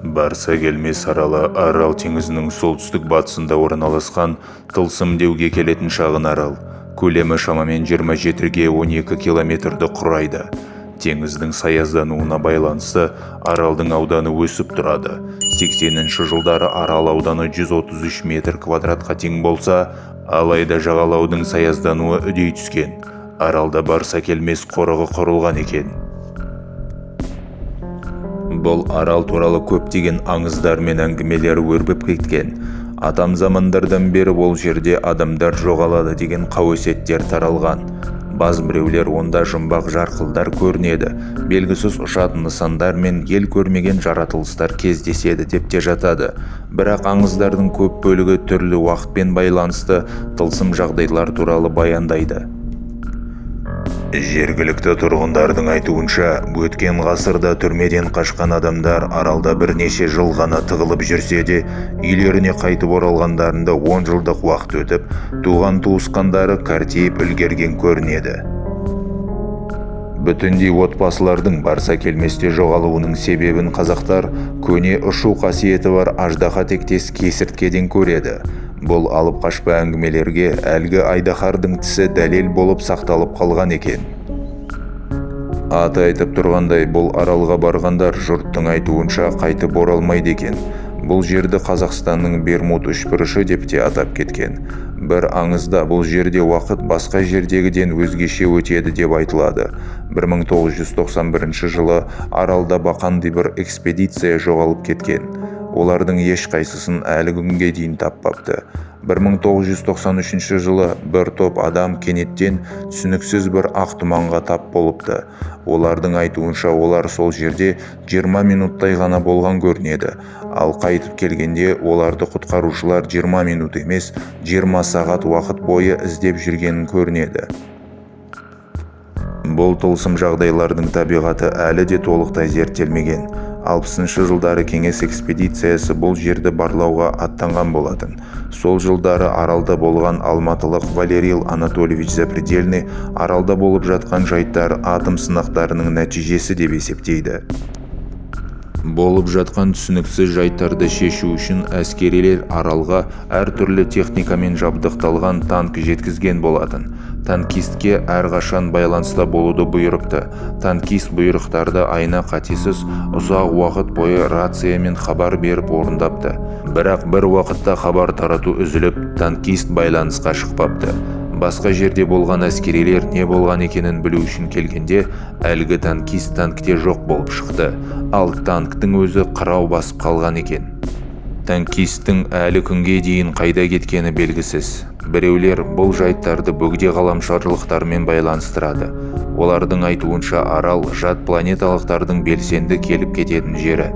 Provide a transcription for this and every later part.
Барса келмес аралы Арал теңізінің солтүстік батысында орналасқан Тылсым деуге келетін шағын арал. Көлемі шамамен 27-ге 12 километрді құрайды. Теңіздің саяздануына байланысты аралдың ауданы өсіп тұрады. 80-ші жылдары арал ауданы 133 метр квадратқа тең болса, алайда жағалаудың саяздануы үдей түскен. Аралда барса келмес қорығы құрылған екен. Бұл арал туралы көптеген аңыздар мен әңгімелер өрбіп кеткен. Атам замандардан бері бұл жерде адамдар жоғалады деген қауесеттер таралған. Баз біреулер онда жұмбақ жарқылдар көрінеді, белгісіз ұшатын нысандар мен ел көрмеген жаратылыстар кездеседі деп те жатады. Бірақ аңыздардың көп бөлігі түрлі уақытпен байланысты тылсым жағдайлар туралы баяндайды. Жергілікті тұрғындардың айтуынша, өткен ғасырда түрмеден қашқан адамдар аралда бірнеше жыл ғана тығылып жүрсе де, үйлеріне қайтып оралғандарында 10 жылдық уақыт өтіп, туған туысқандары қартайып үлгерген көрінеді. Бүтіндей отбасылардың барса келместе жоғалуының себебін қазақтар көне ұшу қасиеті бар аждаһа тектес кесірткеден көреді. Бұл алып қашпа әңгімелерге әлгі айдаһардың тісі дәлел болып сақталып қалған екен. Аты айтып тұрғандай, бұл аралға барғандар жұрттың айтуынша қайтып оралмайды екен. Бұл жерді Қазақстанның Бермуд үшбұрышы деп те атап кеткен. Бір аңызда бұл жерде уақыт басқа жердегіден өзгеше өтеді деп айтылады. 1991 жылы аралда бақандай бір экспедиция жоғалып кеткен. Олардың ешқайсысын әлі күнге дейін таппапты. 1993 жылы бір топ адам кенеттен түсініксіз бір ақ тұманға тап болыпты. Олардың айтуынша олар сол жерде 20 минуттай ғана болған көрінеді. Ал қайтып келгенде оларды құтқарушылар 20 минут емес, 20 сағат уақыт бойы іздеп жүргенін көрінеді. Бұл тылсым жағдайлардың табиғаты әлі де толықтай зерттелмеген. 60-шы жылдары кеңес экспедициясы бұл жерді барлауға аттанған болатын. Сол жылдары аралда болған алматылық Валерий Анатольевич Запредельный аралда болып жатқан жайттар атом сынақтарының нәтижесі деп есептейді. Болып жатқан түсініксіз жайттарды шешу үшін әскерилер аралға әртүрлі техникамен жабдықталған танк жеткізген болатын. Танкистке әрқашан байланыста болуды бұйырыпты. Танкист бұйрықтарды айна қатесіз ұзақ уақыт бойы рациямен хабар беріп орындапты. Бірақ бір уақытта хабар тарату үзіліп, танкист байланысқа шықпапты. Басқа жерде болған әскерилер не болған екенін білу үшін келгенде, әлгі танкист танкте жоқ болып шықты. Ал танктың өзі қырау басып қалған екен. Танкисттің әлі күнге дейін қайда кеткені белгісіз. Біреулер бұл жайттарды бөгде ғаламшарлықтармен байланыстырады. Олардың айтуынша арал жат планеталықтардың белсенді келіп кететін жері.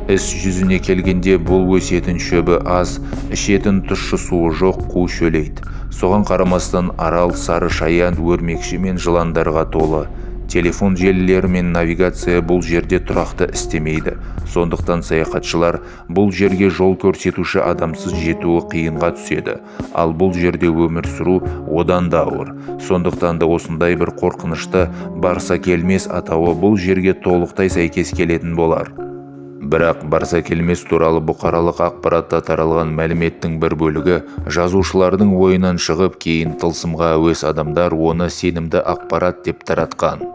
Іс жүзіне келгенде бұл өсетін шөбі аз, ішетін тұщы суы жоқ қу шөлейт. Соған қарамастан арал сары шаян, өрмекші мен жыландарға толы. Телефон желілері мен навигация бұл жерде тұрақты істемейді. Сондықтан саяхатшылар бұл жерге жол көрсетуші адамсыз жетуі қиынға түседі. Ал бұл жерде өмір сүру одан да ауыр. Сондықтан да осындай бір қорқынышты барса келмес атауы бұл жерге толықтай сәйкес келетін болар. Бірақ барса келмес туралы бұқаралық ақпаратта таралған мәліметтің бір бөлігі жазушылардың ойынан шығып, кейін тылсымға әуес адамдар оны сенімді ақпарат деп таратқан.